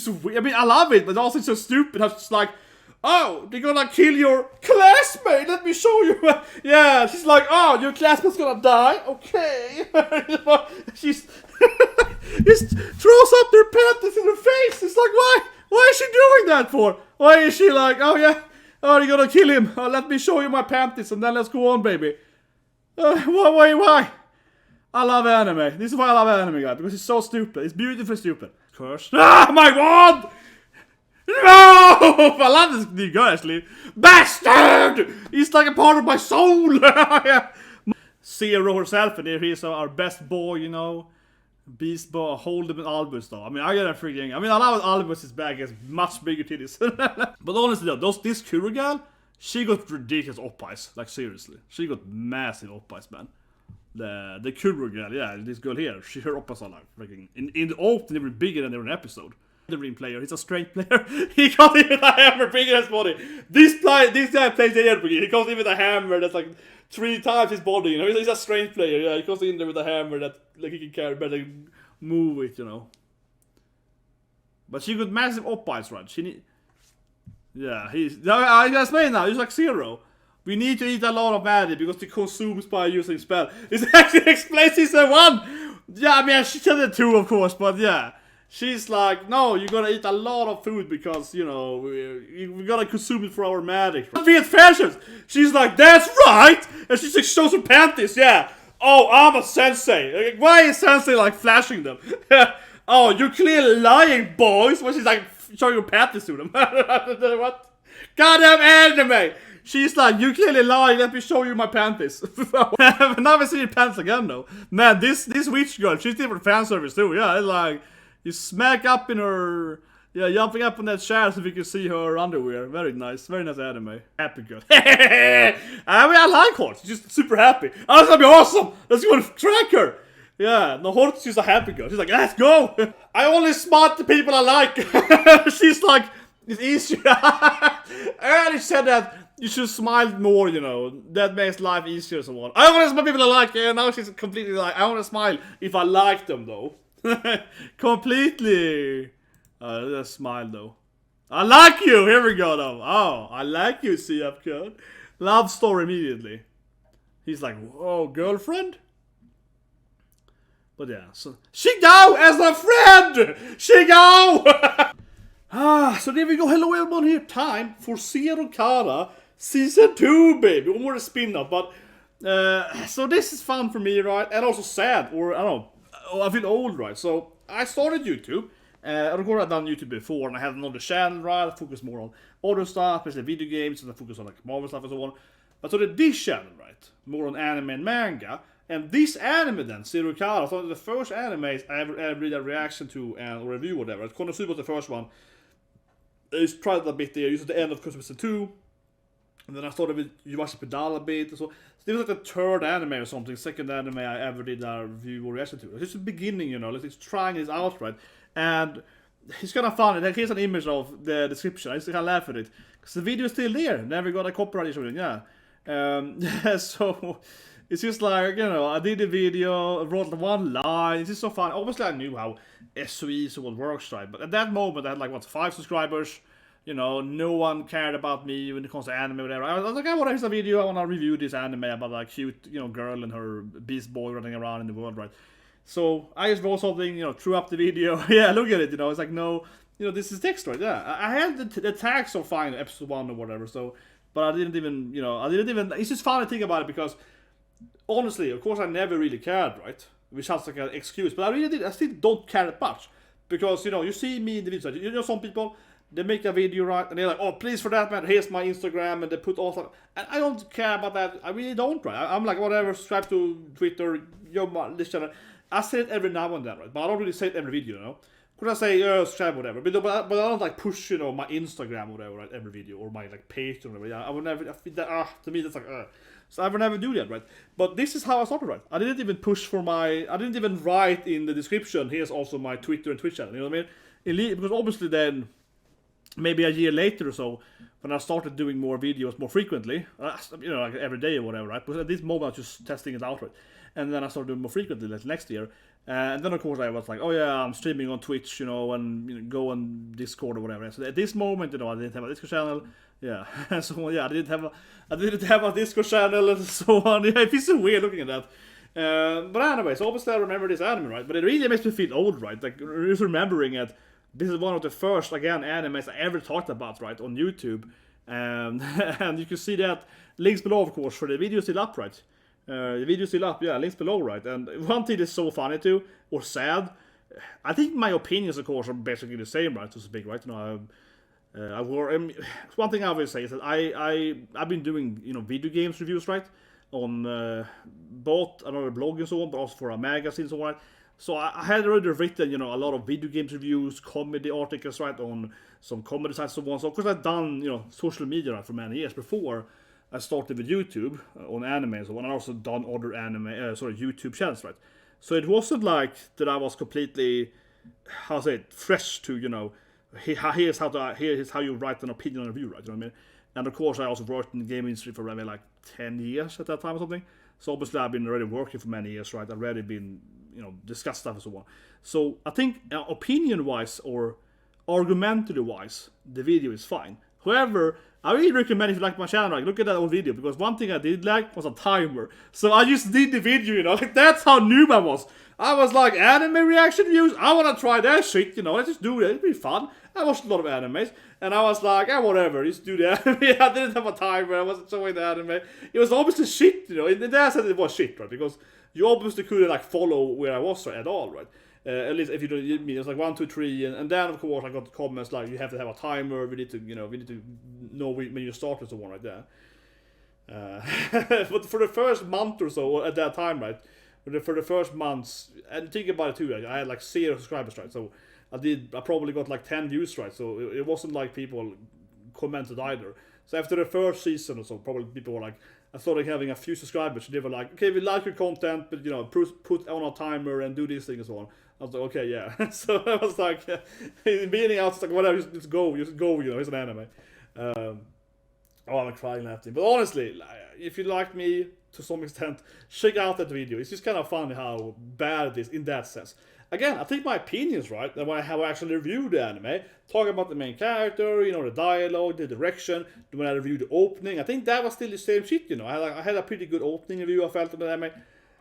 just weird. I mean, I love it, but also it's so stupid. It's just like, oh, they're gonna kill your classmate. Let me show you. Yeah, she's like, oh, your classmate's gonna die. Okay. She's just throws up their panties in her face. It's like, why? Why is she doing that for? Why is she like, oh yeah, oh, you're gonna kill him. Let me show you my panties and then let's go on, baby. Why? I love anime. This is why I love anime, guys, because it's so stupid. It's beautifully stupid. Curse. Ah, my wand! No! I love this new guy, actually. Bastard! He's like a part of my soul! Zero herself, and he's our best boy, you know. Beast boy, Holdem and Albus, though. I mean, I gotta freaking. I mean, I love Albus' back has much bigger titties. But honestly, though, this Kuru girl, she got ridiculous oppais. Like, seriously. She got massive oppais, man. The Kuru girl, yeah, this girl here, her oppais are like freaking. In the open, they were bigger than they were in an episode. The ring player, he's a strength player. He got even a hammer bigger than his body. This guy plays the air. He goes in with a hammer that's like 3 times his body, you know. He's a strength player, yeah. He goes in there with a hammer that like he can carry better, move it, you know. But she got massive oppais, right? She need. Yeah, I explain now. He's like Zero. We need to eat a lot of maddie because it consumes by using spell. This actually explains season 1. Yeah, I mean she said it too, of course, but yeah. She's like, no, you're gonna eat a lot of food because, you know, we gotta consume it for our magic. Right? Viet fashions! She's like, that's right! And she like, shows her panties, yeah. Oh, I'm a sensei. Why is sensei like flashing them? Oh, you're clearly lying, boys. When she's like, showing her panties to them. What? Goddamn anime! She's like, you clearly lying, let me show you my panties. Now we see your pants again, though. Man, this witch girl, she's different fan service too, yeah, it's like... You smack up in her, yeah, jumping up on that chair so we can see her underwear. Very nice anime. Happy girl. I mean, I like her. She's just super happy. Oh, that's gonna be awesome. Let's go and track her. Yeah, no, Hort's just a happy girl. She's like, let's go. I only smart the people I like. She's like, it's easier. I already said that you should smile more, you know. That makes life easier or so on. I only smile people I like. Yeah, now she's completely like, I want to smile if I like them, though. Completely. Let's smile though. I like you. Here we go though. Oh, I like you, CF code. Love story immediately. He's like, whoa, girlfriend? But yeah, so Shigo as a friend. Shigo. So there we go. Hello everyone here. Time for Zero Kara season 2, baby. One more spin-off, but so this is fun for me, right? And also sad, or I don't know. I feel old, right? So I started YouTube. Of course, I've done YouTube before, and I had another channel, right? I focus more on other stuff, especially video games, and I focus on like Marvel stuff and so on. But so did this channel, right? More on anime and manga. And this anime then, Zero Kara, was one of the first animes I ever did a reaction to and or review, whatever. Konosuba was the first one. I just tried it a bit there. Used at the end of Konosuba 2. And then I started with Yuvashi's Pedal a bit. So this was like the 3rd anime or something, 2nd anime I ever did a review or reaction to. It's just the beginning, you know, like it's trying this out, right? And it's kind of fun. Here's an image of the description. I just kind of laugh at it. Because the video is still there. Never got a copyright issue, yeah. So it's just like, you know, I did the video, wrote one line. It's just so fun. Obviously, I knew how SOE so what works, right? But at that moment, I had like, 5 subscribers. You know, no one cared about me when it comes to anime or whatever. I was like, I want to hear a video, I want to review this anime about a cute, you know, girl and her beast boy running around in the world, right? So I just wrote something, you know, threw up the video. Yeah, look at it, you know, it's like, no, you know, this is text, right? Yeah, I had the tags so fine, episode 1 or whatever, so, but I didn't even, you know, it's just fun to think about it because, honestly, of course, I never really cared, right? Which sounds like an excuse, but I still don't care that much. Because, you know, you see me in the videos, you know, some people, they make a video, right, and they're like, oh, please for that, man, here's my Instagram, and they put all stuff, and I don't care about that, I really don't, right, I'm like, whatever, subscribe to Twitter, this channel, I say it every now and then, right, but I don't really say it every video, you know, could I say, subscribe, whatever, but I don't, like, push, you know, my Instagram, or whatever, right, every video, or my, like, page, or whatever, yeah, I would never, to me, that's like, so I would never do that, right, but this is how I started, right, I didn't even push for I didn't even write in the description, here's also my Twitter and Twitch channel, you know what I mean, because obviously then, maybe a year later or so, when I started doing more videos more frequently, like every day or whatever, right? But at this moment I was just testing it out, right? And then I started doing more frequently like next year. And then of course I was like, oh yeah, I'm streaming on Twitch, and go on Discord or whatever. So at this moment, I didn't have a Discord channel. Yeah, so yeah, I didn't have a Discord channel and so on. Yeah, it's so weird looking at that. But anyway, so obviously I remember this anime, right? But it really makes me feel old, right? Like just remembering it. This is one of the first, again, animes I ever talked about, right, on YouTube. And you can see that links below, of course, for the video still up, right? The video still up, yeah, links below, right? And one thing is so funny too, or sad. I think my opinions, of course, are basically the same, right? To speak, right? One thing I will say is that I've been doing video games reviews, right, on both another blog and so on, but also for a magazine and so on. So I had already written a lot of video games reviews, comedy articles, right, on some comedy sites and so on. So of course I've done social media, right, for many years before I started with YouTube on anime and so on. I also done other YouTube channels, right. So it wasn't like that I was completely, fresh to here's how you write an opinion on a review, right? You know what I mean? And of course, I also worked in the game industry for maybe like 10 years at that time or something. So obviously, I've been already working for many years, right? I've already been, discussed stuff and so on. So I think opinion-wise or argumentatively-wise, the video is fine. However, I really recommend if you like my channel, like, look at that old video, because one thing I did like was a timer. So I just did the video, like that's how noob I was. I was like, anime reaction views, I want to try that shit, let's just do it, it'd be fun. I watched a lot of animes, and I was like, whatever, just do the anime. I didn't have a timer, I wasn't showing the anime. It was obviously shit, in that sense it was shit, right? Because you obviously couldn't follow where I was at all, right? At least if you don't mean, it's like 1, 2, 3, and then of course I got comments like you have to have a timer. We need to know when you start and so on, right there. But for the first month or so at that time, right? For the first months, and think about it too, right? I had like 0 subscribers, right? So I probably got like 10 views, right? So it wasn't like people commented either. So after the first season or so, probably people were like, I started having a few subscribers. They were like, okay, we like your content, but put on a timer and do these things and so on. I was like, okay, yeah. So I was like, in the beginning, I was like, whatever, just go, it's an anime. I'm crying laughing. But honestly, if you like me to some extent, check out that video. It's just kind of funny how bad it is in that sense. Again, I think my opinions, right, and when I have actually reviewed the anime, talking about the main character, the dialogue, the direction, when I reviewed the opening, I think that was still the same shit, I had a pretty good opening review, I felt, of the anime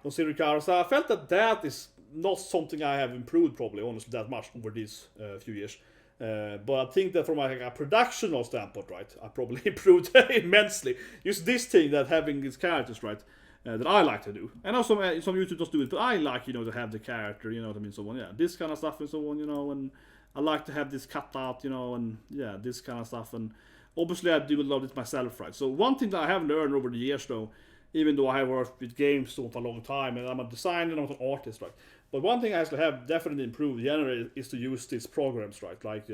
on Sirikara, so I felt that is not something I have improved, probably, honestly, that much over these few years. But I think that from a productional standpoint, right, I probably improved immensely. Just this thing that having these characters, right, that I like to do. I know some YouTubers do it, but I like, to have the character, what I mean, so on, yeah, this kind of stuff and so on, and I like to have this cut out, and yeah, this kind of stuff, and obviously I do a lot of it myself, right. So one thing that I have learned over the years, though, even though I have worked with games for a long time, and I'm a designer and I'm an artist, right, but one thing I actually have definitely improved generally is to use these programs, right, like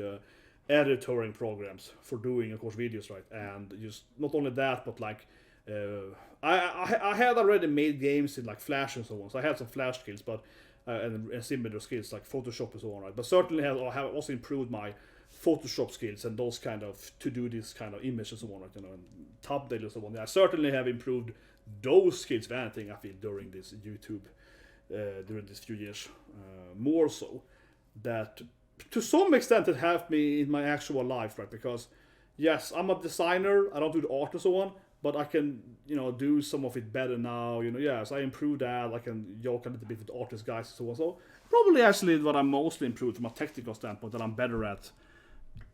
editoring programs for doing, of course, videos, right, and just not only that, but like I had already made games in like Flash and so on, so I had some Flash skills, but and similar skills like Photoshop and so on, right, but certainly I have also improved my Photoshop skills and those kind of to do this kind of image and so on, right, and thumbnail and so on. I certainly have improved those skills, if anything, I feel, during this YouTube. During these few years, more so that to some extent it helped me in my actual life, right? Because yes, I'm a designer, I don't do the art and so on, but I can do some of it better now. Yes, I improved that. I can joke a little bit with artist guys and so on. So probably actually what I'm mostly improved from a technical standpoint, that I'm better at.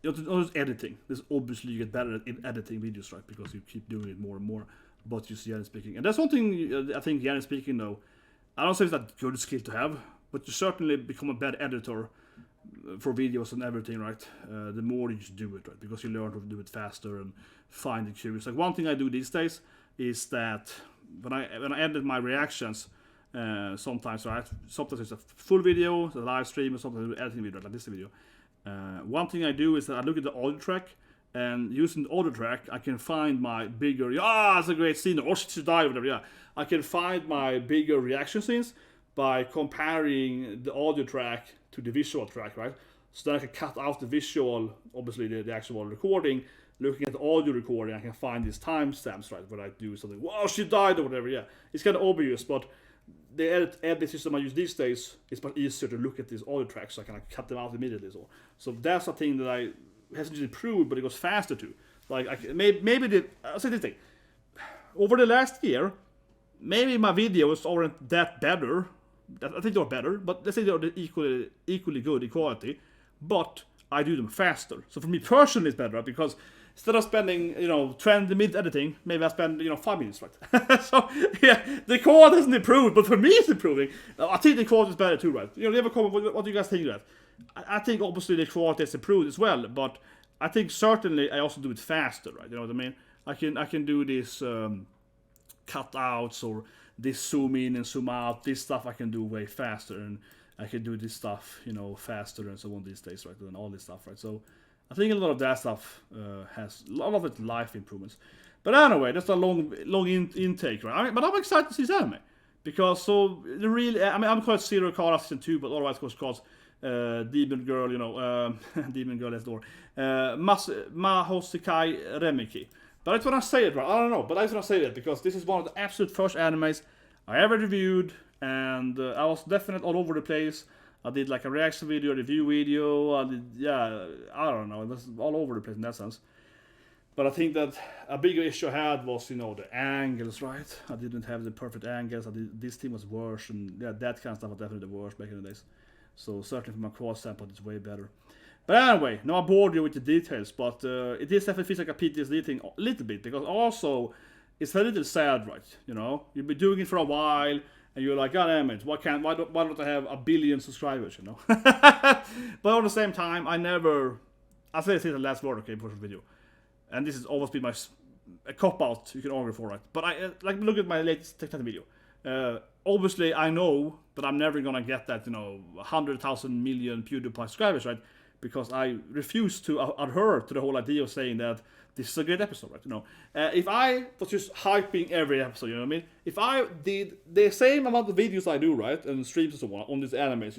Not just editing. This obviously you get better at editing videos, right? Because you keep doing it more and more. But just generally speaking, and that's one thing I think generally speaking, though. I don't say it's that good skill to have, but you certainly become a better editor for videos and everything, right? The more you just do it, right? Because you learn to do it faster and find the cues. Like one thing I do these days is that when I edit my reactions, sometimes it's a full video, a live stream, or sometimes an editing video, like this video. One thing I do is that I look at the audio track, and using the audio track, I can find my bigger, it's a great scene, or should die, whatever, yeah. I can find my bigger reaction scenes by comparing the audio track to the visual track, right? So then I can cut out the visual, obviously the actual recording, looking at the audio recording, I can find these timestamps, right, when I do something, wow, she died, or whatever, yeah. It's kind of obvious, but the edit system I use these days is much easier to look at these audio tracks, so I can cut them out immediately. So that's a thing that hasn't just improved, but it goes faster too. Like, I'll say this thing. Over the last year, maybe my videos aren't that better. I think they're better, but let's say they're equally good in quality, but I do them faster. So for me personally, it's better, right? Because instead of spending, 20 minutes editing, maybe I spend, 5 minutes, right? So, yeah, the quality hasn't improved, but for me it's improving. I think the quality is better too, right? Leave a comment, what do you guys think of that? I think obviously the quality has improved as well, but I think certainly I also do it faster, right? You know what I mean? I can do this cutouts or this zoom in and zoom out. This stuff I can do way faster, and I can do this stuff, faster and so on these days, right? And all this stuff, right? So I think a lot of that stuff has a lot of it life improvements. But anyway, that's a long intake, right? But I'm excited to see this anime because I'm called Zero Kara Season 2, but otherwise it's called Demon Girl, Demon Girl Next Door, Mahoutsukai Reimeiki. But I just want to say it, right? I don't know, but I just want to say that because this is one of the absolute first animes I ever reviewed, and I was definitely all over the place. I did like a reaction video, a review video, I don't know, it was all over the place in that sense. But I think that a bigger issue I had was, the angles, right? I didn't have the perfect angles, this team was worse, and yeah, that kind of stuff was definitely the worst back in the days. So certainly from a cross standpoint, it's way better. But anyway, now I bored you with the details, but it is definitely feels like a PTSD thing a little bit, because also it's a little sad, right? You've been doing it for a while, and you're like, God damn it, why don't I have 1 billion subscribers, But at the same time, I say this is the last word, okay, for the video. And this has always been a cop-out you can argue for, right? But look at my latest TikTok video. Obviously, I know that I'm never gonna get that, 100,000 million PewDiePie subscribers, right? Because I refuse to adhere to the whole idea of saying that this is a great episode, right? If I was just hyping every episode, you know what I mean? If I did the same amount of videos I do, right, and streams and so on these animes,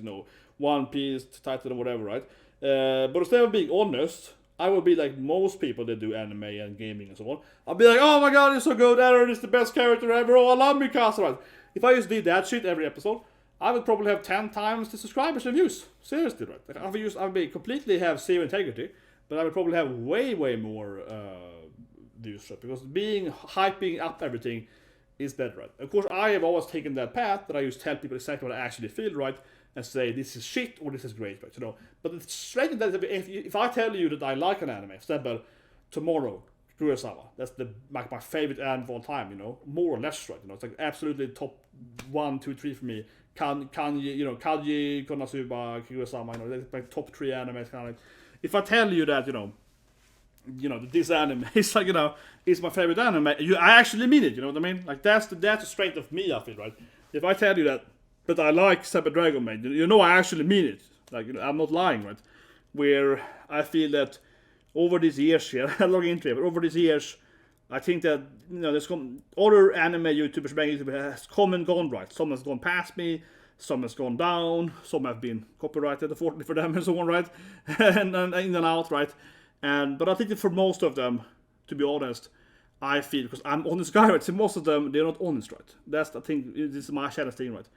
One Piece, Titan, or whatever, right? But instead of being honest, I would be like most people that do anime and gaming and so on. I'll be like, oh my god, it's so good, Aaron is the best character ever, oh, I love Mikasa, right? If I just did that shit every episode, I would probably have 10 times the subscribers and views. Seriously, right? Like, I would completely have zero integrity, but I would probably have way more views, right? Because hyping up everything is better, right? Of course, I have always taken that path that I used to tell people exactly what I actually feel, right? And say this is shit or this is great, right? But it's strange that if I tell you that I like an anime, for example, tomorrow, Kurosawa, that's my favorite anime of all time, more or less, right? It's like absolutely top 1, 2, 3 for me. Kaji, Konosuba, Kurosawa, that's my top 3 animes, kind of like. If I tell you that, this anime is like, is my favorite anime, I actually mean it, you know what I mean? Like that's the strength of me, I feel, right? If I tell you that I like Cyber Dragon Maid, I actually mean it. Like, I'm not lying, right? Where I feel that over these years here, I'm looking into it, but over these years, I think that, there's other anime YouTubers, manga YouTubers has come and gone, right? Some has gone past me, some has gone down, some have been copyrighted, unfortunately for them, and so on, right? and in and out, right? But I think that for most of them, to be honest, I feel, because I'm honest guy, right? So most of them, they're not honest, right? That's the thing, this is my channel thing, right?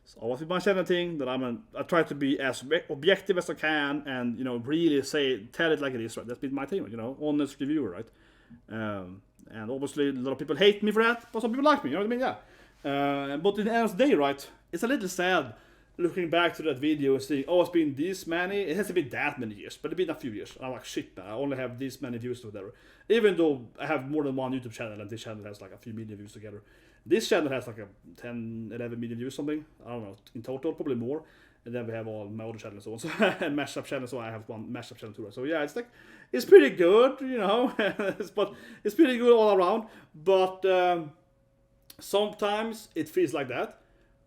So always with my channel thing, that I try to be as objective as I can, and, really tell it like it is, right? That's been my thing, honest reviewer, right? And obviously a lot of people hate me for that, but some people like me, you know what I mean? Yeah. But in the end of the day, right, it's a little sad looking back to that video and seeing, it's been this many, it hasn't been that many years, but it's been a few years. I'm like, shit, man, I only have this many views or whatever. Even though I have more than one YouTube channel, and this channel has like a few million views together. This channel has like a 10, 11 million views, something, I don't know, in total, probably more. And then we have all my other channels and so on, and mashup channel, so I have one mashup channel too, right? So yeah, it's pretty good, but it's pretty good all around. But sometimes it feels like that.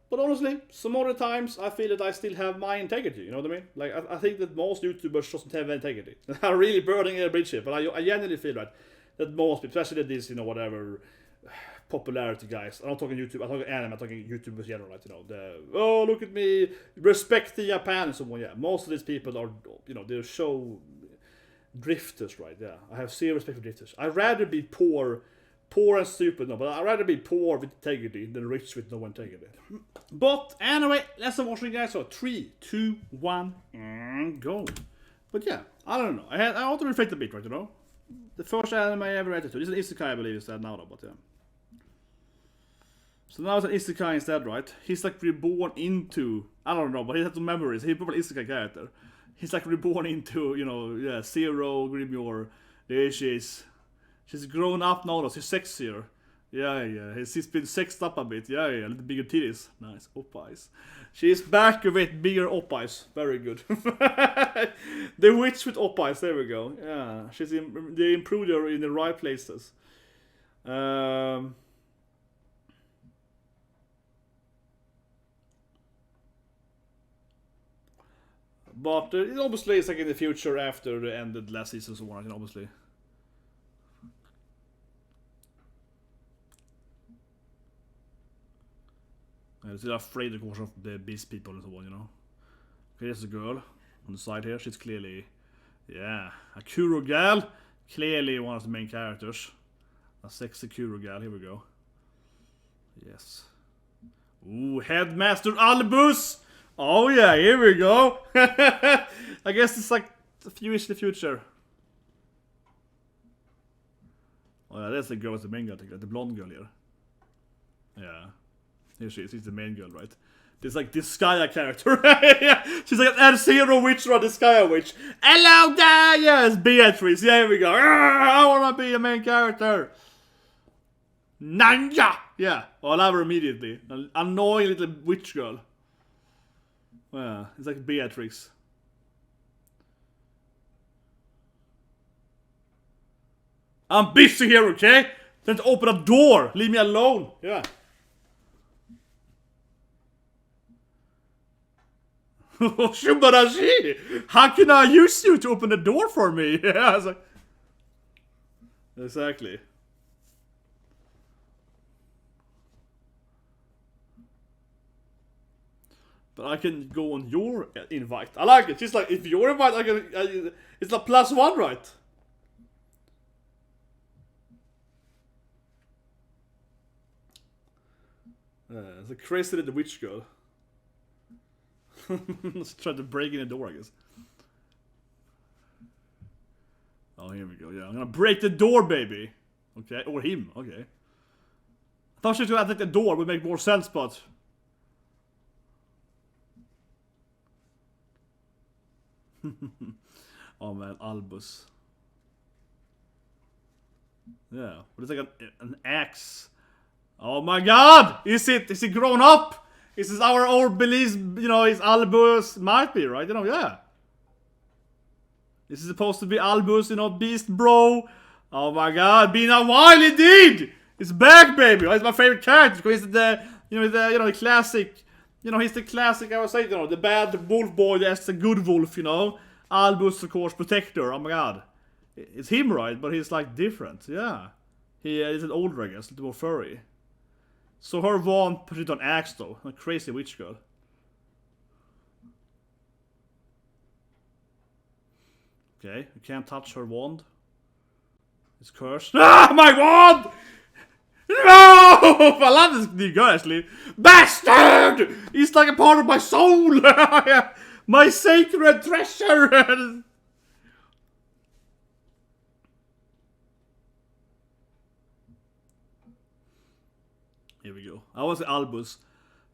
But honestly, some other times I feel that I still have my integrity, you know what I mean? Like, I think that most YouTubers doesn't have integrity. I'm really burning a bridge here, but I genuinely feel that most, especially these, whatever, popularity guys. I'm not talking YouTube, I'm talking anime, I'm talking YouTube in general, right? You know, oh, look at me, respect the Japan and so on. Yeah, most of these people are, you know, they're show drifters, right? Yeah, I have zero respect for drifters. I'd rather be poor and stupid, no, but I'd rather be poor with integrity than rich with no integrity. But anyway, let's start watching, guys. So 3, 2, 1, and go. But yeah, I don't know. I want to reflect a bit, right? You know, the first anime I ever read to. This is an isekai, I believe it's that now, though, but yeah. So now it's an isekai instead, right? He's like reborn into, I don't know, but he has some memories. He's probably an isekai character. He's like reborn into, you know, yeah, Zero, Grimoire. There she is. She's grown up now, though. She's sexier. Yeah. She's been sexed up a bit. Yeah. A little bigger titties. Nice. Oppais. She's back with bigger oppais. Very good. The witch with oppais. There we go. Yeah. They improved her in the right places. But it obviously is like in the future after the ended last season, so on, obviously. They're afraid, of course, of the beast people and so on, you know. Okay, there's a girl on the side here. She's clearly, yeah, a Kuro gal. Clearly one of the main characters. A sexy Kuro gal. Here we go. Yes. Ooh, Headmaster Albus. Oh yeah, here we go. I guess it's like a few years in the future. Oh yeah, that's the girl with the main girl, the blonde girl here. Yeah. Here she is, she's the main girl, right? There's like this Skya character. Yeah. She's like an Zero witch or the Skya witch. Hello there! Yes, Beatrice. Yeah, here we go. I wanna be a main character. Nanja! Yeah, I'll have her immediately. An annoying little witch girl. Yeah, it's like Beatrix. I'm busy here, okay? Don't open a door. Leave me alone. Yeah. Shubarashi! How can I use you to open the door for me? Yeah, it's like... Exactly. But I can go on your invite. I like it. She's like, if you're invite, I can. It's like +1, right? It's a crazy little witch girl. Let's try to break in the door, I guess. Oh, here we go. Yeah, I'm gonna break the door, baby. Okay, or him. Okay. I thought she was gonna attack the door. Would make more sense, but. Oh man, Albus. Yeah, but it's like an axe. Oh my god! Is he grown up? Is this our old beliefs, you know, is Albus? Might be, right? You know, yeah. This is supposed to be Albus, you know, beast bro. Oh my god, been a while indeed! It's back, baby! Oh, it's my favorite character, because he's the, the classic, he's the classic, I would say, the bad wolf boy that's the good wolf, Albus, of course, protector. Oh my god. It's him, right? But he's like different, yeah. He is an older, I guess, a little more furry. So her wand put it on axe, though. A crazy witch girl. Okay, you can't touch her wand. It's cursed. Ah, my wand! No! I love this new girl, actually. Bastard! He's like a part of my soul! My sacred treasure! Here we go. I was Albus.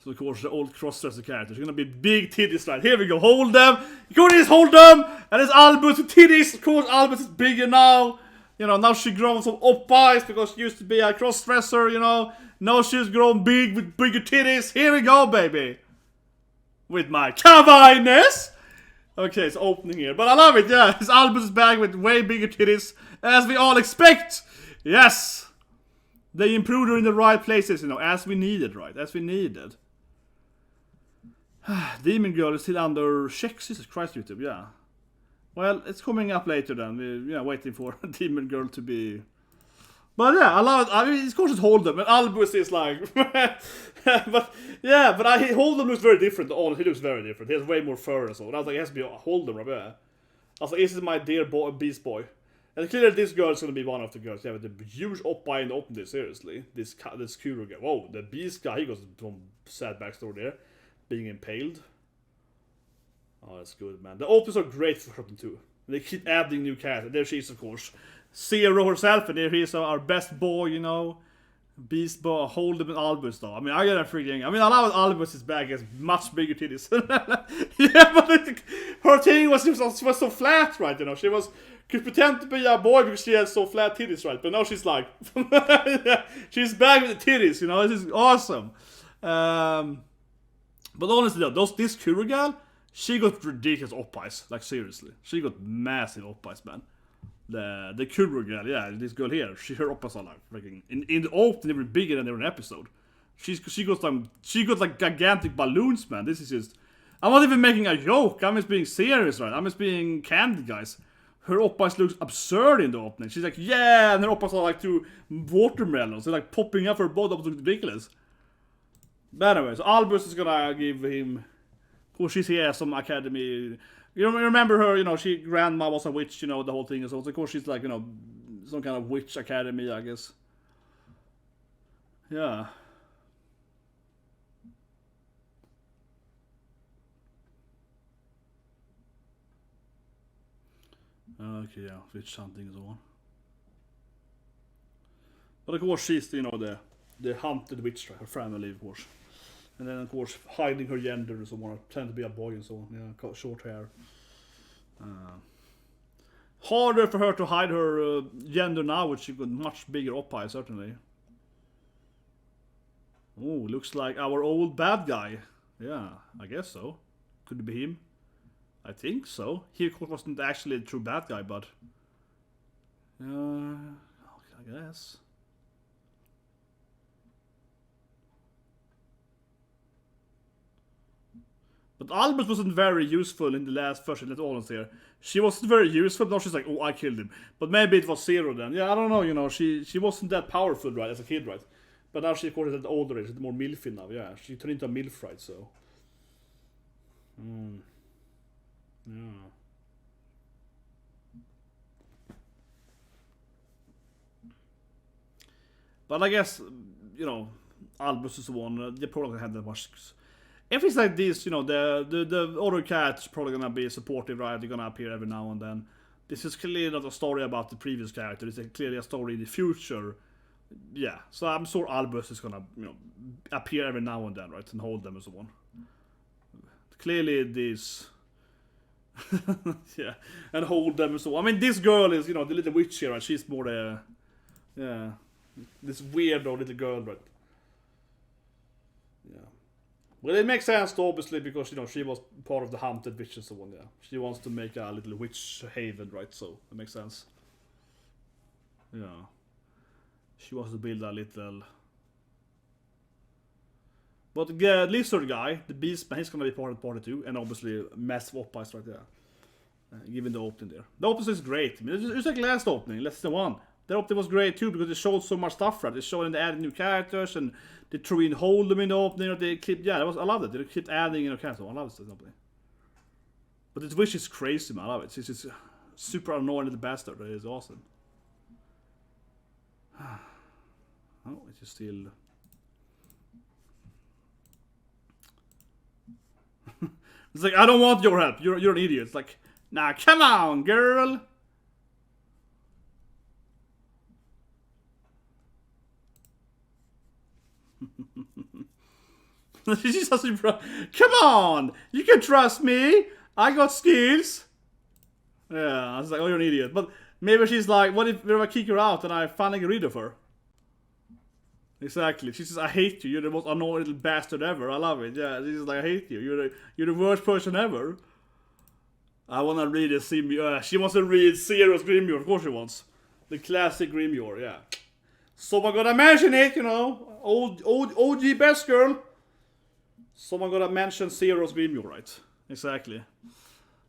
So of course the old cross-dresser character. It's gonna be big titties, right? Here we go. Holdem. Goodies, Holdem! And it's Albus with titties. Of course Albus is bigger now. Now she grown some oppais because she used to be a cross-dresser, Now she's grown big with bigger titties. Here we go, baby. With my kawaii-ness. Okay, it's opening here. But I love it, yeah. It's Albus bag with way bigger titties. As we all expect. Yes. They improved her in the right places, as we needed, right? As we needed. Demon Girl is still under check. Jesus Christ, YouTube, yeah. Well, it's coming up later then. We're waiting for Demon Girl to be But yeah, I love it. I mean, of course it's Holdem, and Albus is like... but yeah, but Holdem looks very different. He looks very different. He has way more fur and so. And I was like, it has to be a Holdem, right? Yeah. I was like, this is my dear beast boy. And clearly this girl is going to be one of the girls. Yeah, with the huge oppai in the opening, seriously. This Kuro guy. Whoa, the beast guy, he got some sad backstory there. Being impaled. Oh, that's good, man. The opens are great for something too. They keep adding new characters. There she is, of course. Zero herself, and there he is, our best boy, you know. Beast boy, Holdem and Albus, though. I mean, I love Albus' back has much bigger titties. Yeah, but her thing was, she was so flat, right? You know, she could pretend to be a boy because she has so flat titties, right? But now she's like, she's back with the titties, you know. This is awesome. But honestly, though, this Kuro girl, she got ridiculous oppais. Like, seriously. She got massive oppais, man. The Kuro girl, yeah, this girl here, her oppais are like freaking in the open, they were bigger than they were in an episode. She got like gigantic balloons, man. This is just, I'm not even making a joke. I'm just being serious, right? I'm just being candid, guys. Her oppais looks absurd in the opening. She's like, yeah, and her oppais are like two watermelons. They're like popping up her body, looks ridiculous. But anyway, so Albus is gonna give him. Of course, she's here, some academy. You remember her, you know, grandma was a witch, you know, the whole thing. So of course she's like, you know, some kind of witch academy, I guess. Yeah. Okay, yeah, witch hunting and so on. But of course she's, you know, the hunted witch, her family, of course. And then, of course, hiding her gender and so on. Pretend to be a boy and so on. Yeah, short hair. Harder for her to hide her gender now, which she got much bigger oppai, certainly. Oh, looks like our old bad guy. Yeah, I guess so. Could it be him? I think so. He, of course, wasn't actually a true bad guy, but... I guess... But Albus wasn't very useful in the last version, let's honest here. She wasn't very useful, now she's like, oh, I killed him. But maybe it was Zero then. Yeah, I don't know, you know, she wasn't that powerful, right, as a kid, right? But now she, of course, is at the older age, more milfy now, yeah. She turned into a milf, right, so... Yeah. But I guess, you know, Albus is the one, they're probably gonna have that much... If it's like this, you know, the other cats probably gonna be supportive, right? They're gonna appear every now and then. This is clearly not a story about the previous character. It's clearly a story in the future. Yeah, so I'm sure Albus is gonna, you know, appear every now and then, right? And hold them and so on. Clearly this... yeah, and hold them and so on. I mean, this girl is, you know, the little witch here, right? She's more the... Yeah, this weirdo little girl, right? Yeah. Well, it makes sense, obviously, because, you know, she was part of the hunted witch and so on, yeah. She wants to make a little witch haven, right? So, it makes sense. Yeah. She wants to build a little... But the lizard guy, the beast man, he's gonna be part of party too, and obviously massive oppais right there. Given the opening there. The opening is great. I mean, it's like last opening, less than one. The opening was great too because it showed so much stuff, right? It showed and they added new characters and they threw in Holdem in the opening. They kept, yeah, I loved it. They kept adding, you know, characters. I love this opening. But this wish is crazy, man. I love it. It's just super annoying little bastard. It is awesome. Oh, it's just still. It's like, I don't want your help. You're an idiot. It's like, nah, come on, girl. She's just super. Come on, you can trust me. I got skills. Yeah, I was like, oh, you're an idiot. But maybe she's like, what if I kick her out and I finally get rid of her? Exactly. She says, I hate you. You're the most annoying little bastard ever. I love it. Yeah, she's like, I hate you. You're the worst person ever. I want to read a she wants to read Zero's Grimoire. Of course she wants. The classic Grimoire, yeah. Someone gotta mention it, you know. Old OG best girl. Someone gotta mention Zero's Grimoire, right? Exactly.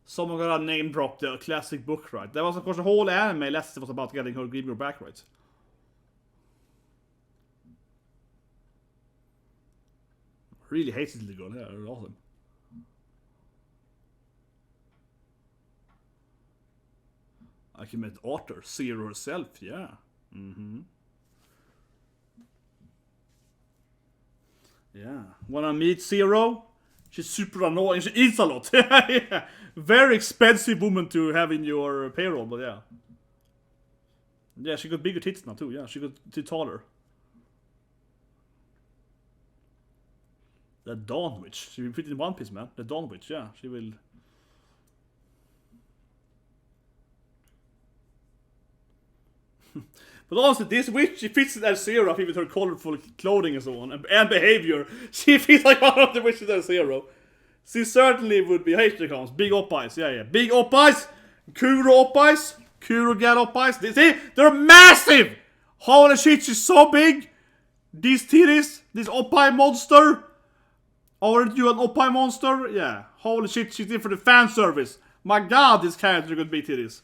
Someone gotta name drop the classic book, right? That was, of course, the whole anime lesson was about getting her Grimoire back, right? Really hates this little girl. Yeah, they're awesome. I can meet Otter, Zero herself, yeah. Yeah. Wanna meet Zero? She's super annoying. She eats a lot. Yeah. Very expensive woman to have in your payroll, but yeah. Yeah, she got bigger tits now too. Yeah, she got taller. The Dawn Witch. She will fit in One Piece, man. The Dawn Witch, yeah. She will... But honestly, this witch, she fits in L-Zero with her colorful clothing and so on, and behavior. She feels like one of the witches L-Zero. She certainly would be. Here she comes. Big Oppais, yeah. Big Oppais! Kuro Oppais! Kurogat Oppais. See? They're massive! Holy shit, she's so big! These titties, this Oppai monster. Aren't you an Oppai monster? Yeah. Holy shit, she's in for the fan service. My god, this character could be titties.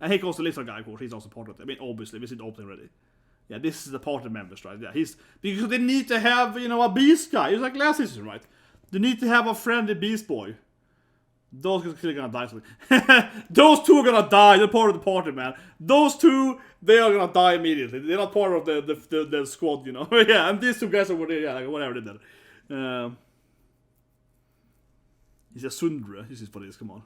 And here comes the lizard guy, of course. He's also part of it. I mean, obviously, we see the opening already. Yeah, this is the party members, right? Yeah, because they need to have, you know, a beast guy. It's like last season, right? They need to have a friendly beast boy. Those guys are gonna die. Those two are gonna die. They're part of the party, man. Those two, they are gonna die immediately. They're not part of the squad, you know. Yeah, and these two guys over there, yeah, like whatever they did. He's a Sundre. This is what it is. Come on.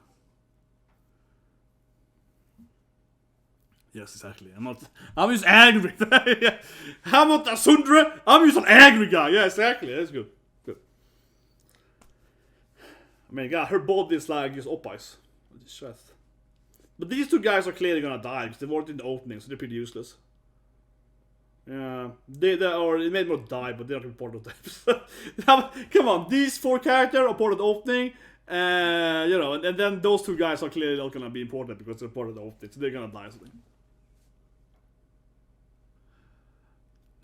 Yes, exactly. I'm just angry. Yeah. I'm not a Sundre. I'm just an angry guy. Yeah, exactly. That's good. Good. I mean, God, her body is like just Oppais. Stressed. But these two guys are clearly gonna die because they weren't in the opening, so they're pretty useless. Yeah, they made more die, but they're not part of the Come on, these four characters are part of the opening. You know, and then those two guys are clearly not gonna be important because they're part of the opening, so they're gonna die or something.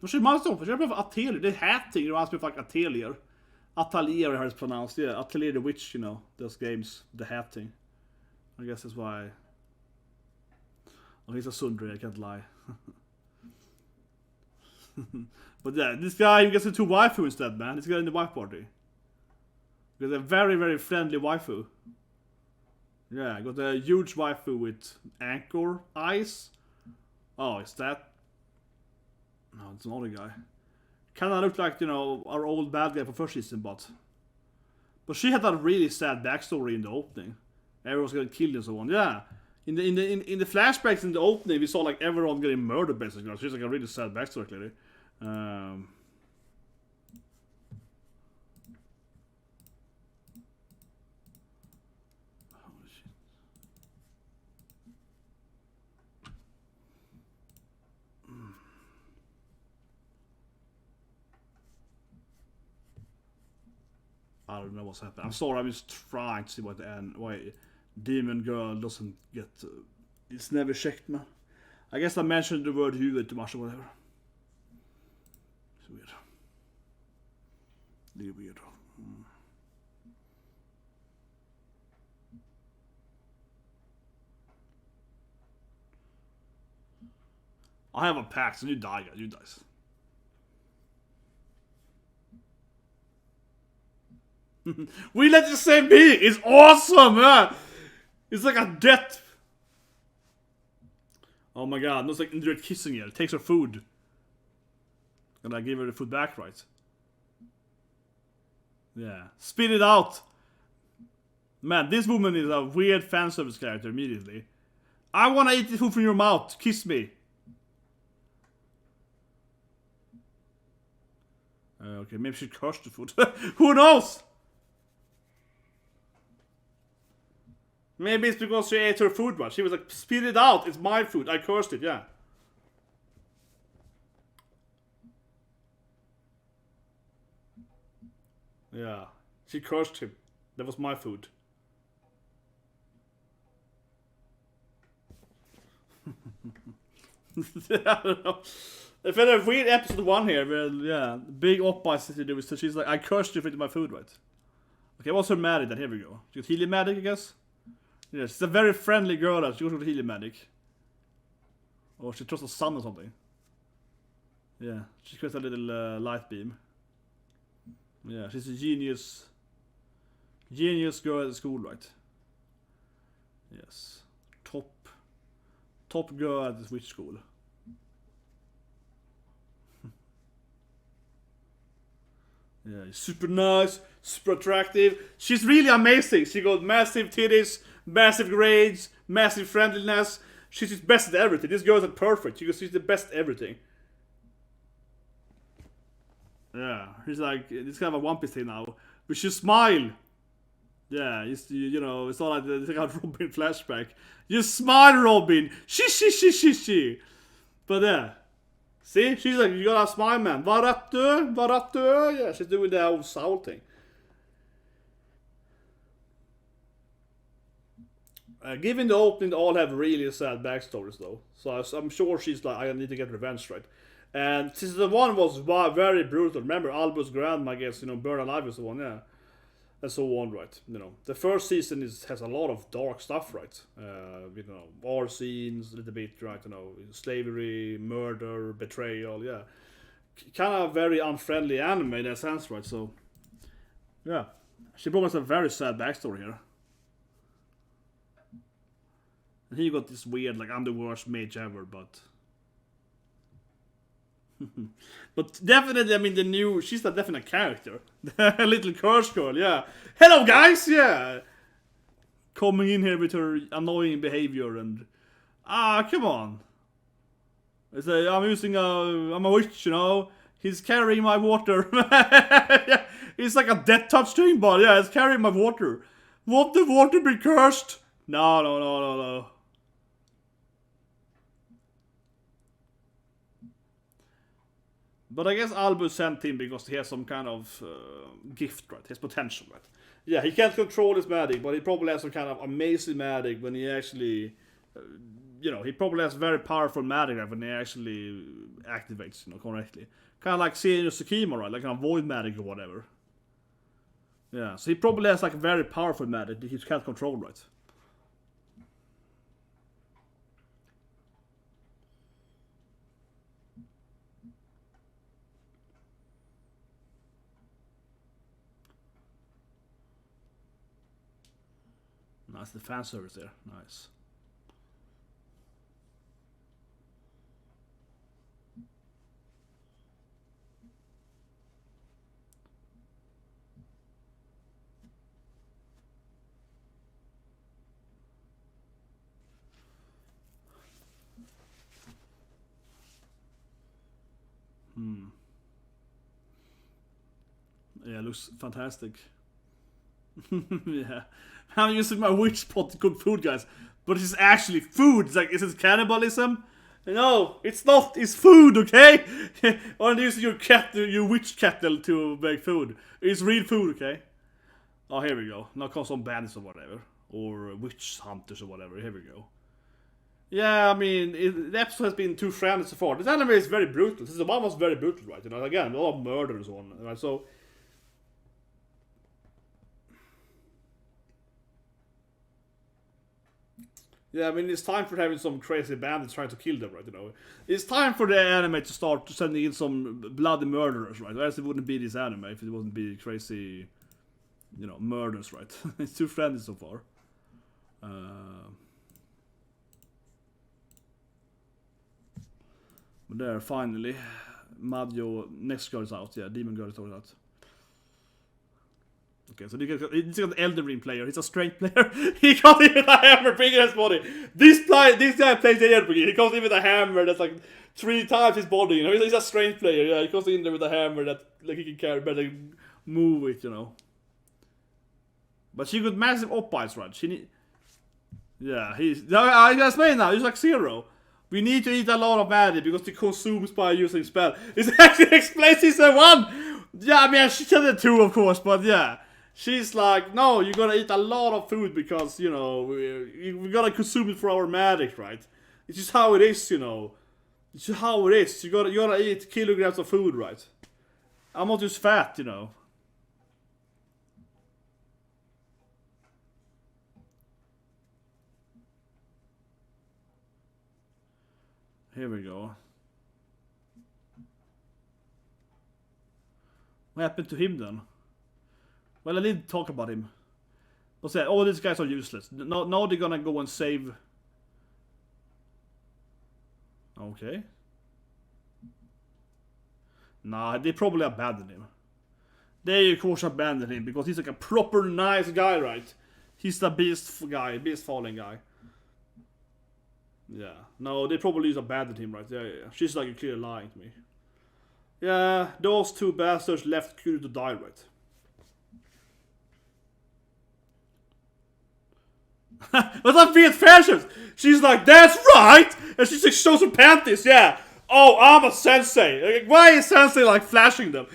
She reminds me of Atelier. The hat thing reminds me of like Atelier. Atelier, how it's pronounced. Yeah, Atelier the Witch, you know, those games, the hat thing. I guess that's why. Oh, he's a Sundre, I can't lie. But yeah, this guy gets into waifu instead, man. This guy in the wife party. Got a very, very friendly waifu. Yeah, got a huge waifu with anchor eyes. Oh, is that? No, it's another guy. Kinda looked like, you know, our old bad guy from first season, but she had a really sad backstory in the opening. Everyone's getting killed and so on. Yeah. In the flashbacks in the opening, we saw like everyone getting murdered basically. She's like a really sad backstory, clearly. Holy shit. I don't know what's happening. I'm sorry, I'm just trying to see what the end. Why Demon Girl doesn't get. It's never checked, man. I guess I mentioned the word huvud too much or whatever. It's weird. Really weird. I have a pack, so you die, guys. You dice. We let the same be. It's awesome, man. It's like a death. Oh my god, it's like indirect kissing her. Takes her food. And I give her the food back, right? Yeah. Spit it out. Man, this woman is a weird fan service character immediately. I wanna eat the food from your mouth. Kiss me. Okay, maybe she cursed the food. Who knows? Maybe it's because she ate her food once. She was like, spit it out. It's my food. I cursed it, yeah. Yeah. She cursed him. That was my food. I don't know. I've had a weird episode 1 here where, yeah, big Oppai to do. So she's like, I cursed you for eating my food, right? Okay, what's her magic then? Here we go. She got healing magic, I guess? Yeah, she's a very friendly girl. She goes with healing magic. Or she trusts the sun or something. Yeah, she creates a little light beam. Yeah, she's a genius. Genius girl at school, right? Yes. Top girl at the Switch school. Yeah, super nice, super attractive. She's really amazing. She got massive titties, massive grades, massive friendliness. She's just best at everything. This girl's like perfect. She's the best at everything. Yeah, she's like, it's kind of a One Piece thing now. But she smile. Yeah, you know, it's not like the kind of Robin flashback. You smile, Robin. She. But yeah. See, she's like, you gotta smile, man. Varatu. Yeah, she's doing the whole soul thing. Given the opening, they all have really sad backstories, though. So I'm sure she's like, I need to get revenge, right? And since the one was very brutal, remember Albus' grandma, I guess, you know, burned alive was the one, yeah. And so on, right? You know, the first season has a lot of dark stuff, right? You know, war scenes, a little bit, right? You know, slavery, murder, betrayal, yeah. Kind of very unfriendly anime in that sense, right? So, yeah. She probably has a very sad backstory here. And he got this weird, like, I'm the worst mage ever, but... But definitely, I mean, she's a definite character. A little curse girl, yeah. Hello, guys, yeah. Coming in here with her annoying behavior and... come on. I'm a witch, you know. He's carrying my water. Yeah, it's like a death touch to him, but yeah, it's carrying my water. Won't the water be cursed? No. But I guess Albus sent him because he has some kind of gift, right? His potential, right? Yeah, he can't control his magic, but he probably has some kind of amazing magic when he actually... you know, he probably has very powerful magic when he actually activates, you know, correctly. Kind of like seeing Tsukima, right? Like an void magic or whatever. Yeah, so he probably has like very powerful magic that he can't control, right? Nice, the fan service there. Nice. Yeah, looks fantastic. Yeah. I'm using my witch pot to cook food, guys. But it's actually food. It's like, is it cannibalism? No, it's not. It's food, okay? Or using your witch kettle to make food. It's real food, okay? Oh, here we go. Now comes some bandits or whatever. Or witch hunters or whatever. Here we go. Yeah, I mean, the episode has been too friendly so far. This anime is very brutal. This one was very brutal, right? You know, again, a lot of murder and so on. Right? So... yeah, I mean, it's time for having some crazy bandits trying to kill them, right? You know, it's time for the anime to start sending in some bloody murderers, right? Else it wouldn't be this anime if it wouldn't be crazy, you know, murders, right? It's too friendly so far. But there, finally, Maggio, next girl is out. Yeah, Demon Girl is out. Okay, so he's got an Elden Ring player. He's a strength player. He can't even a hammer bigger than his body. This guy plays the Elden Ring. He can't even a hammer that's like 3 times his body. You know, he's a strength player. Yeah, he goes in there with a hammer that like he can carry, better move it. You know. But she got massive oppies, right? She need. Yeah, I explain now. He's like 0. We need to eat a lot of magic because it consumes by using spell. It actually explains season 1. Yeah, I mean she said it 2, of course, but yeah. She's like, no, you gotta eat a lot of food because, you know, we gotta consume it for our magic, right? It's just how it is, you know. It's just how it is. You gotta eat kilograms of food, right? I'm not just fat, you know. Here we go. What happened to him then? Well, I did talk about him. But said, oh, these guys are useless. Now they're gonna go and save. Okay. Nah, they probably abandoned him. They of course abandoned him because he's like a proper nice guy, right? He's the beast guy, beast falling guy. Yeah. No, they probably just abandoned him right there. Yeah. She's like a clear lying to me. Yeah, those two bastards left Kudo to die, right? But that being fashion, she's like, that's right! And she like, shows her panties, yeah. Oh, I'm a sensei. Like, why is sensei like flashing them?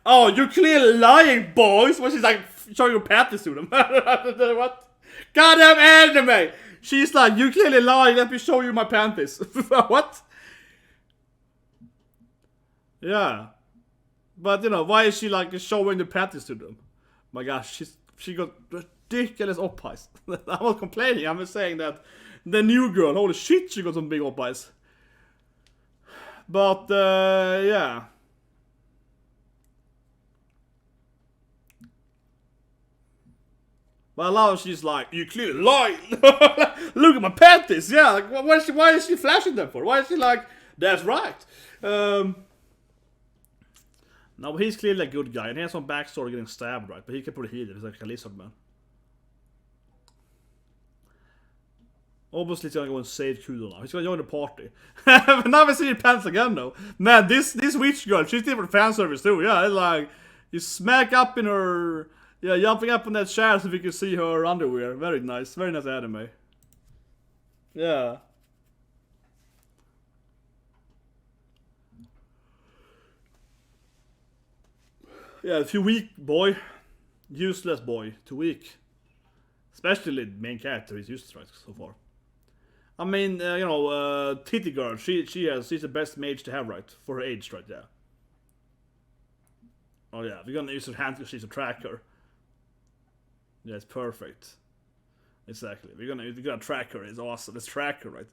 Oh, you're clearly lying, boys. When she's like showing her panties to them. What? Goddamn anime! She's like, you clearly lying, let me show you my panties. What? Yeah. But you know, why is she like showing the panties to them? My gosh, she got ridiculous oppais. I'm not complaining, I'm just saying that the new girl, holy shit, she got some big oppais. But yeah. But I love she's like, you clearly lying. Look at my panties. Yeah, like why is she flashing them for? Why is she like, that's right? No, he's clearly a good guy, and he has some backstory getting stabbed, right? But he can probably heal it. He's like a lizard man. Obviously, he's gonna go and save Kudo now. He's gonna join the party. But now we see your pants again, though. Man, this witch girl, she's different fan service too. Yeah, it's like you smack up in her, yeah, jumping up on that chair so we can see her underwear. Very nice anime. Yeah. Yeah, too weak, boy. Useless boy. Too weak. Especially the main character is useless right so far. I mean, you know, Titty Girl, she's the best mage to have, right? For her age, right? Yeah. Oh yeah, we're gonna use her hand because she's a tracker. Yeah, it's perfect. Exactly. We're gonna track her. It's awesome. Let's track her, right?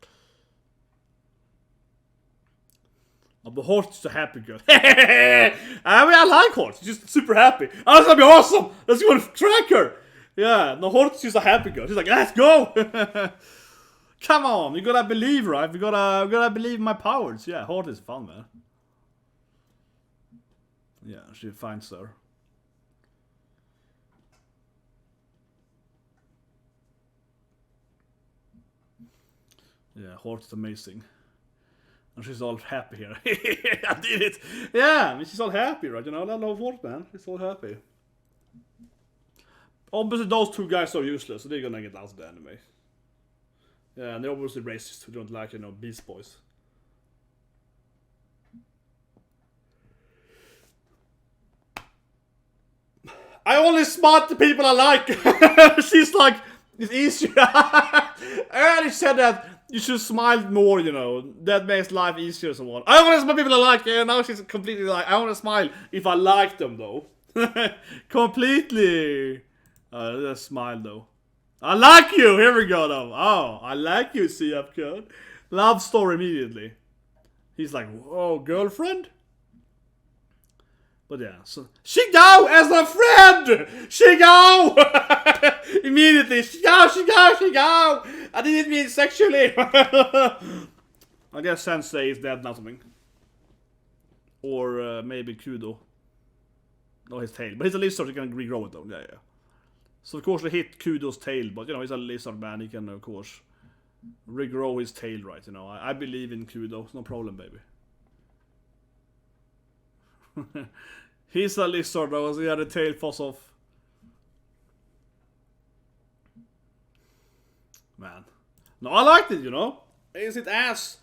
Oh, but Hort's a happy girl. I mean, I like Hort. She's just super happy. Oh, it's gonna be awesome. Let's go and track her. Yeah, no, Hort's just a happy girl. She's like, let's go. Come on, you gotta believe, right? We gotta believe in my powers. Yeah, Hort is fun, man. Yeah, she finds her. Yeah, Hort's amazing. And she's all happy here. I did it! Yeah, I mean, she's all happy, right? You know, I love Hort, man. She's all happy. Obviously, those two guys are useless, so they're gonna get out of the anime. Yeah, and they're obviously racist who don't like, you know, Beast Boys. I only smart the people I like! She's like, it's easier. I already said that you should smile more, you know. That makes life easier, so on. I only smile people I like, and now she's completely like, I want to smile if I like them, though. Completely. Let's smile, though. I like you! Here we go, though. Oh, I like you, CF code. Love story immediately. He's like, whoa, girlfriend? But yeah, so she go as a friend! She go! Immediately, she go! I didn't mean sexually! I guess Sensei is dead now, something. Or maybe Kudo. No, his tail. But he's a lizard, he can regrow it though. Yeah. So of course they hit Kudo's tail, but you know, he's a lizard man, he can of course regrow his tail, right? You know, I believe in Kudo, no problem, baby. He's a lizard though, so yeah, the tail falls off. Man. No, I liked it, you know. Is it as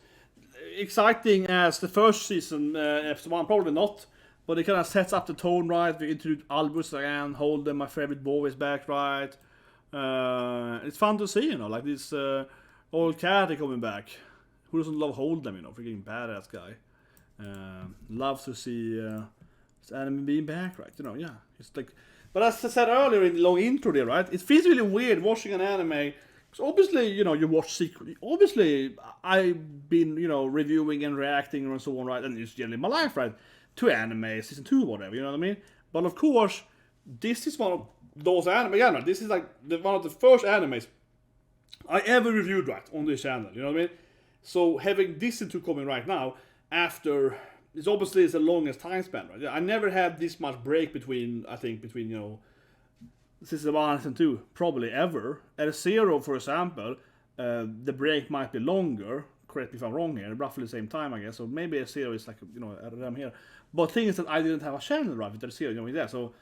exciting as the first season, episode 1? Probably not. But it kind of sets up the tone right. We introduce Albus again, Holdem, my favorite boy, is back, right? It's fun to see, you know, like this old cat coming back. Who doesn't love Holdem, you know, freaking badass guy. Love to see this anime being back, right? You know, yeah. It's like, but as I said earlier in the long intro there, right? It feels really weird watching an anime. Because obviously, you know, you watch secretly. Obviously, I've been, you know, reviewing and reacting and so on, right? And it's generally my life, right? To anime, season 2, whatever, you know what I mean? But of course, this is one of those anime again. Right? This is like one of the first animes I ever reviewed, right, on this channel. You know what I mean? So having this two coming right now after it's obviously the longest time span, right? I never had this much break between season 1 and season 2 probably ever. At Zero, for example, the break might be longer. Correct me if I'm wrong here. Roughly the same time, I guess. So maybe Zero is like around here. But thing is that I didn't have a channel right with Zero, there. So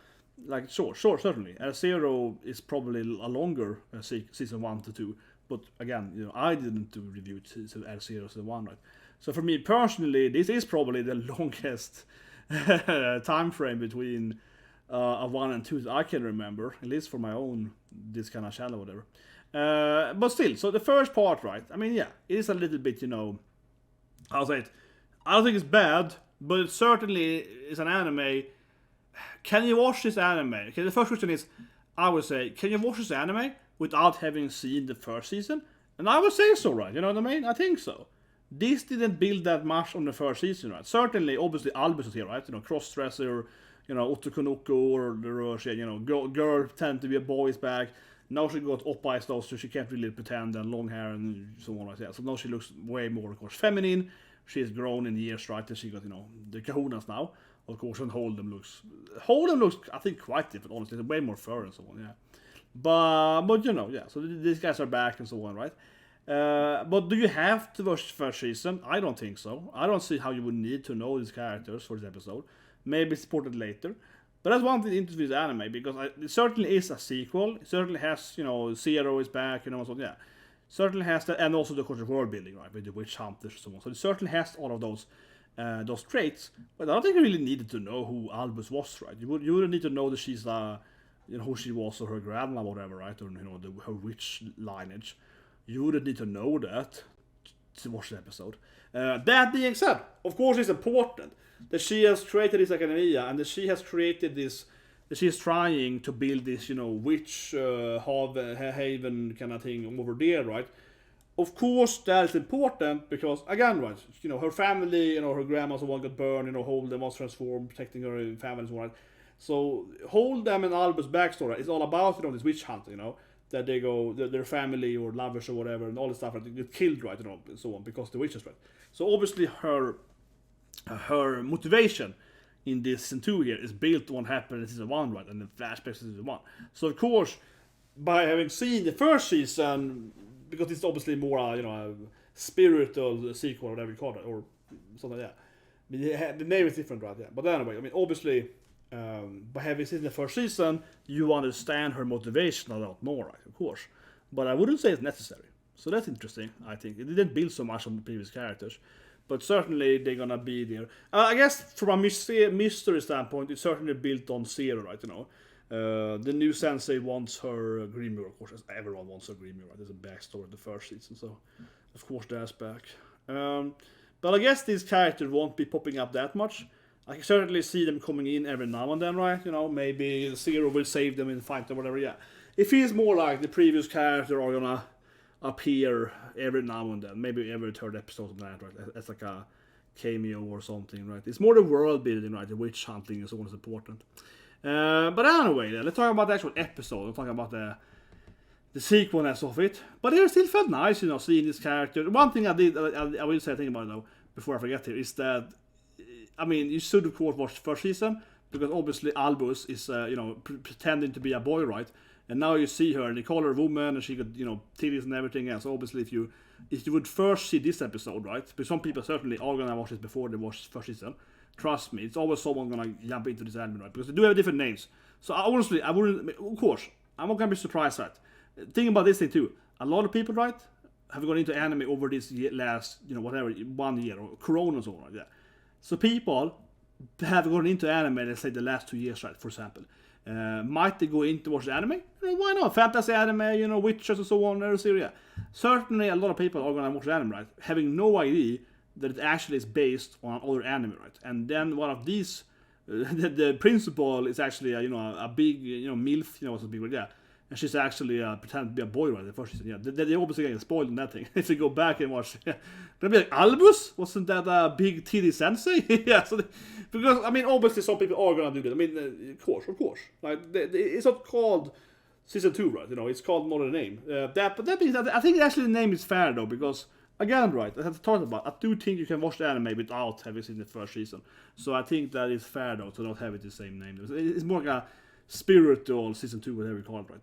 like sure, certainly. Zero is probably a longer season 1 to 2. But again, I didn't do review to Zero season 1, right? So for me personally, this is probably the longest time frame between a 1 and 2 that I can remember, at least for my own this kind of channel or whatever. But still, so the first part, right? I mean, yeah, it is a little bit, I'll say it. I don't think it's bad, but it certainly is an anime. Can you watch this anime? Okay, the first question is, I would say, can you watch this anime without having seen the first season? And I would say so, right? You know what I mean? I think so. This didn't build that much on the first season, right? Certainly, obviously, Albus is here, right? Cross-dresser, Otokonoko, or the girl tend to be a boy's back. Now she got oppai stuff, so she can't really pretend, and long hair and so on like that. So now she looks way more, of course, feminine. She's grown in years, right? And she got, the kahunas now. Of course, and Holdem looks, I think, quite different, honestly. There's way more fur and so on, yeah. But yeah. So these guys are back and so on, right? But do you have to watch the first season? I don't think so. I don't see how you would need to know these characters for this episode. Maybe supported later. But that's one thing into this anime, because it certainly is a sequel. It certainly has, Zero is back, so yeah. Certainly has that, and also the course of world building, right, with the witch hunters and so on. So it certainly has all of those traits. But I don't think you really needed to know who Albus was, right? You wouldn't need to know that she's who she was, or her grandma, or whatever, right? Or her witch lineage. You wouldn't need to know that to watch the episode. That being said, of course, it's important that she has created this academia, and that she has created this. That she is trying to build this, witch haven kind of thing over there, right? Of course, that is important because, again, right, her family, her grandma, so one got burned, Holdem was transformed, protecting her family, and so on. Right? So Holdem and Albus' backstory is all about, this witch hunt, that they go, their family or lovers or whatever, and all this stuff, right, they get killed, right, and so on, because the witches, right. So obviously her motivation in this season 2 here is built on what happened in season 1, right, and the flashbacks in season 1. So of course, by having seen the first season, because it's obviously more a spiritual sequel, or whatever you call it, or something like that. The name is different, right? Yeah. But anyway, I mean, obviously, by having seen the first season, you understand her motivation a lot more, right? Of course. But I wouldn't say it's necessary. So that's interesting, I think. It didn't build so much on the previous characters. But certainly they're gonna be there. I guess from a mystery standpoint, it's certainly built on Zero, right? The new sensei wants her grimoire, of course, as everyone wants her grimoire, right? There's a backstory in the first season, so of course that's back. But I guess these characters won't be popping up that much. I can certainly see them coming in every now and then, right? Maybe Zero will save them in fight or whatever, yeah. It feels more like the previous character are gonna appear every now and then, maybe every third episode of that, right? As like a cameo or something, right? It's more the world building, right? The witch hunting and so on is important. But anyway, let's talk about the actual episode. Let's talk about the sequelness of it. But it still felt nice, seeing this character. One thing I will say a thing about it though, before I forget here, is that, I mean, you should of course watch the first season, because obviously Albus is, pretending to be a boy, right? And now you see her, and they call her a woman, and she got, titties and everything else. So obviously, if you would first see this episode, right? But some people certainly are gonna watch it before they watch the first season. Trust me, it's always someone gonna jump into this anime, right? Because they do have different names. So honestly, I wouldn't. Of course, I'm not gonna be surprised, right? Think about this thing too. A lot of people, right, have gone into anime over this last, whatever, 1 year or Corona or so on, right? Yeah. So people have gone into anime, let's say the last 2 years, right? For example. Might they go in to watch the anime? Why not? Fantasy anime, witches and so on, yeah. Certainly a lot of people are going to watch the anime, right? Having no idea that it actually is based on other anime, right? And then one of these, the principal is actually, a big, MILF, what's a big word, yeah. And she's actually pretending to be a boy right the first season. Yeah, they obviously get spoiled on that thing. If you go back and watch, yeah, they'll be like, Albus, wasn't that big TD sensei? Yeah, so because I mean, obviously some people are gonna do that. I mean, of course, like it's not called season 2, right? You know, it's called another name. But that means that I think actually the name is fair though, because again, right, I have talked about. I do think you can watch the anime without having seen the first season. So I think that is fair though to not have it the same name. It's more like a spiritual season 2, whatever you call it, right?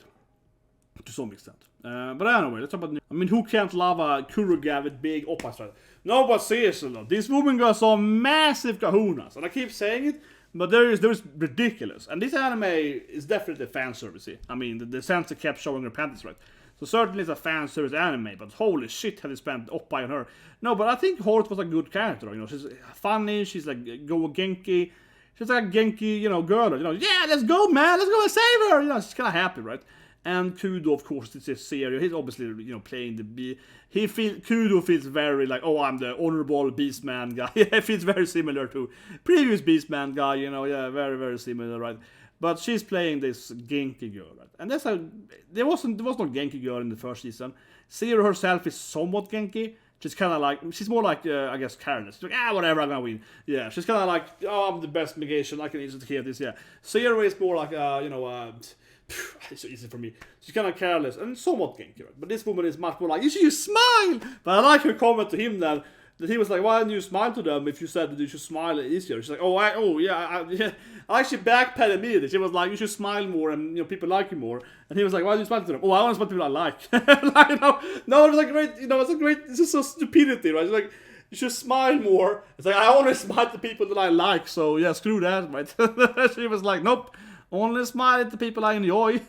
To some extent. But anyway, let's talk about. I mean, who can't love a kuruga with big oppas, right? No, but seriously, though, this woman got some massive kahunas, and I keep saying it, but there is ridiculous. And this anime is definitely fan servicey. I mean, the sensei kept showing her panties, right? So certainly it's a fan service anime, but holy shit, have they spent oppai on her? No, but I think Hort was a good character. You know, she's funny. She's like go genki. She's like a genki, you know, girl. You know, yeah, let's go, man, let's go and save her. You know, she's kind of happy, right? And Kudo, of course, it's a series. He's obviously, you know, playing the B. Kudo feels very like, oh, I'm the honorable Beastman guy. He feels very similar to previous Beastman guy, you know, yeah, very, very similar, right? But she's playing this Genki girl, right? And there was no Genki girl in the first season. Zero herself is somewhat Genki. She's kind of like, she's more like, I guess, careless. She's like, whatever, I'm gonna win. Yeah, she's kind of like, oh, I'm the best negation, I can easily hear this, yeah. Zero is more like, you know, it's so easy for me. She's kind of careless and somewhat Genki, right? But this woman is much more like, you should smile! But I like her comment to him that he was like, why didn't you smile to them if you said that you should smile easier? She's like, I actually backpedaled immediately. She was like, you should smile more and, you know, people like you more. And he was like, why do you smile to them? Oh, I want to smile to people I like. Like, you know, no, it was like great, you know, it's just so stupidity, right? It's like, you should smile more. It's like, I only smile to people that I like, so yeah, screw that, right? She was like, nope. Only smile at the people I enjoy.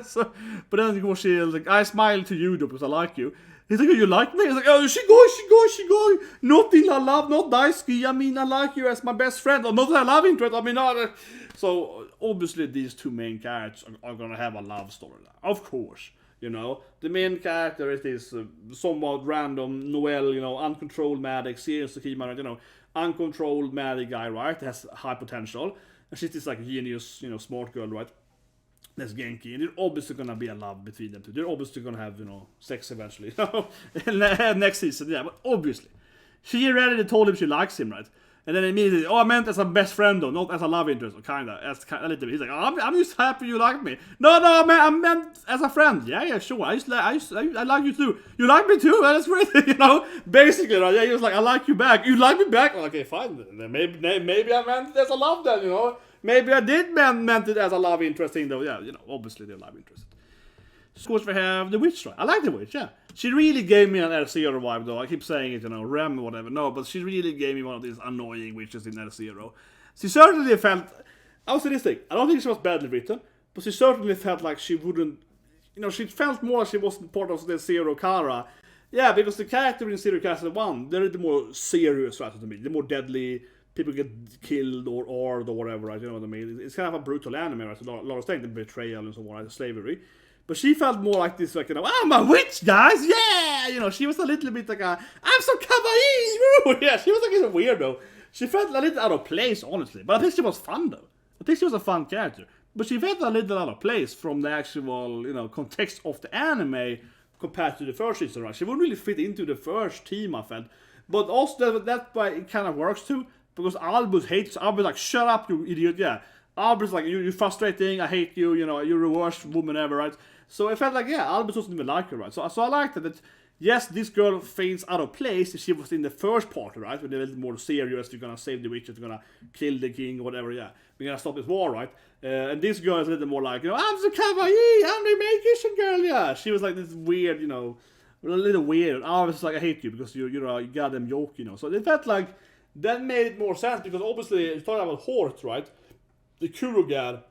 So, but then of course she's like, I smile to you though because I like you. He's like, oh, you like me? He's like, oh, she go. Not in love, not daisuki. I mean, I like you as my best friend. Or not that I love interest. I mean, not. So obviously these two main characters are gonna have a love story. Of course, you know, the main character is this somewhat random Noel, you know, uncontrolled magic, serious Tsukima, you know, uncontrolled magic guy, right? Has high potential. And she's this like genius, you know, smart girl, right? That's Genki, and there's obviously gonna be a love between them two. They're obviously gonna have, you know, sex eventually. Next season, yeah, but obviously. She already told him she likes him, right? And then immediately, oh, I meant as a best friend though, not as a love interest, or kinda, as a little bit. He's like, oh, I'm just happy you like me. No, I meant as a friend. Yeah, sure. I like you too. You like me too? Well, that's great, you know. Basically, right? Yeah, he was like, I like you back. You like me back? Well, okay, fine. Then maybe I meant it as a love then, you know. Maybe I did meant it as a love interest thing though. Yeah, you know, obviously they're love interest. Of course, we have the witch, right? I like the witch, yeah. She really gave me an L0 vibe, though. I keep saying it, you know, Rem or whatever. No, but she really gave me one of these annoying witches in L0. She certainly felt... I was this thing. I don't think she was badly written, but she certainly felt like she wouldn't... You know, she felt more like she wasn't part of the Zero Kara. Yeah, because the character in Zero Kara 1, they're the more serious, right, to me. They're more deadly... People get killed or whatever, right? You know what I mean? It's kind of a brutal anime, right? A lot of things, the betrayal and so on, like slavery. But she felt more like this, like, you know, I'm a witch, guys, yeah! You know, she was a little bit like I'm so kawaii! Yeah, she was like a weirdo. She felt a little out of place, honestly. But I think she was fun, though. I think she was a fun character. But she felt a little out of place from the actual, you know, context of the anime compared to the first season, right? She wouldn't really fit into the first team, I felt. But also, that's why it kind of works, too. Because Albus hates, Albus like, shut up, you idiot, yeah. Albus like, you're frustrating, I hate you, you know, you're the worst woman ever, right? So it felt like, yeah, Albus doesn't even like her, right? So I liked that, yes, this girl feels out of place if she was in the first part, right? When they're a little more serious, you're gonna save the witches, you're gonna kill the king, or whatever, yeah. We're gonna stop this war, right? And this girl is a little more like, you know, I'm the kawaii, I'm the Makeisha girl, yeah. She was like this weird, you know, a little weird. Albus is like, I hate you because you're a goddamn joke, you know. So it felt like, that made more sense because obviously, you're talking about Hort, right? The Kuruga,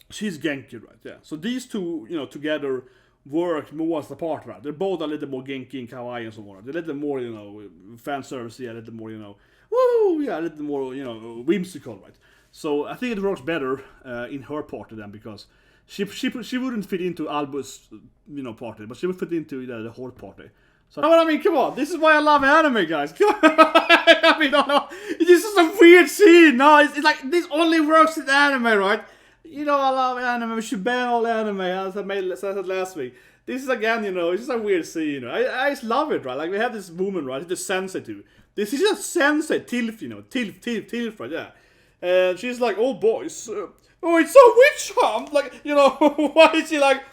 she's Genki, right? Yeah. So these two, you know, together work more as a part, right? They're both a little more Genki and Kawaii and so on. They're a little more, you know, fan service, yeah, a little more, you know, woo, yeah, a little more, you know, whimsical, right? So I think it works better in her party then because she wouldn't fit into Albus, you know, party, but she would fit into the Hort party. So, I mean, come on, this is why I love anime, guys. Come on. I mean, no, this is a weird scene. No, it's like, this only works in anime, right? you know, I love anime. We should ban all anime, as I said last week. This is again, you know, it's just a weird scene, you know. I just love it, right? Like, we have this woman, right? The sensei too. This is a sensei, Tilf, you know. Tilf, right? Yeah. And she's like, oh, boys. Oh, it's a witch hunt. Like, you know, why is she like...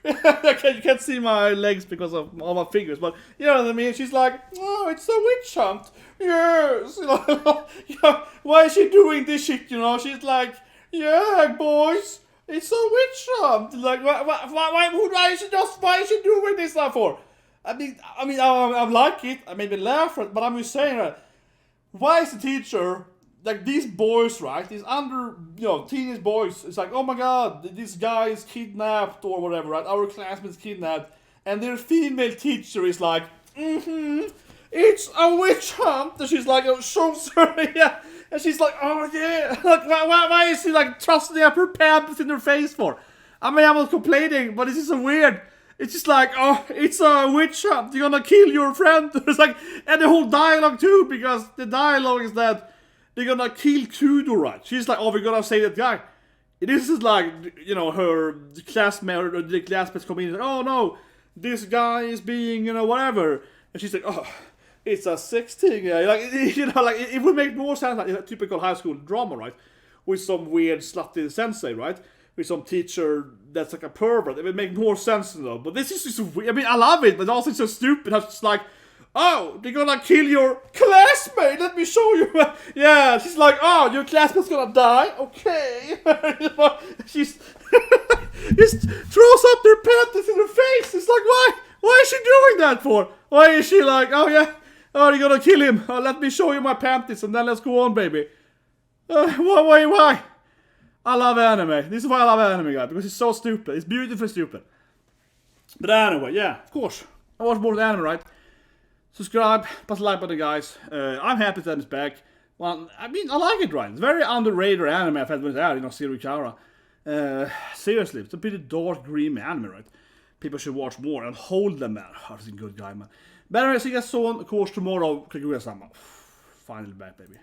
You can't see my legs because of all my fingers, but you know what I mean? She's like, oh, it's a witch hunt. Yes. You know, why is she doing this shit, you know? She's like, yeah, boys. It's a witch hunt. Like, why is she doing this stuff for? I mean, I like it. I made me laugh, but I'm just saying that. Why is the teacher, like these boys, right? These teenage boys. It's like, oh my god, this guy is kidnapped or whatever, right? Our classmate's kidnapped, and their female teacher is like, it's a witch hunt. And she's like, oh, shows her, yeah. And she's like, oh yeah. Like, why is she like thrusting up her pants in her face for? I mean, I'm not complaining, but this is so weird. It's just like, oh, it's a witch hunt. You're gonna kill your friend. It's like, and the whole dialogue too, because the dialogue is that they're gonna kill Kudo, right? She's like, oh, we're gonna save that guy. This is like, you know, her classmate or the classmates come in and say, oh no, this guy is being, you know, whatever. And she's like, oh, it's a sex thing, yeah. Like, you know, like it would make more sense like a typical high school drama, right? With some weird slutty sensei, right? With some teacher that's like a pervert. It would make more sense though. But this is just weird. I mean, I love it, but also it's so stupid. It's just like, oh, they're gonna kill your classmate. Let me show you. Yeah, she's like, oh, your classmate's gonna die. Okay. You know, she's just throws up their panties in her face. It's like, why? Why is she doing that for? Why is she like, oh yeah, oh, you're gonna kill him. Oh, let me show you my panties and then let's go on, baby. Why? I love anime. This is why I love anime, guys, because it's so stupid. It's beautifully stupid. But anyway, yeah, of course. I watch more anime, right? Subscribe, pass a like button, guys. I'm happy that it's back. Well, I mean, I like it, right? It's very underrated anime I've had when it's out, you know, Zero Kara. Seriously, it's a pretty dark, green anime, right? People should watch more and Holdem, man. Oh, he's a good guy, man. But anyway, see you guys soon. Of course, tomorrow, Kagura-sama. Finally back, baby.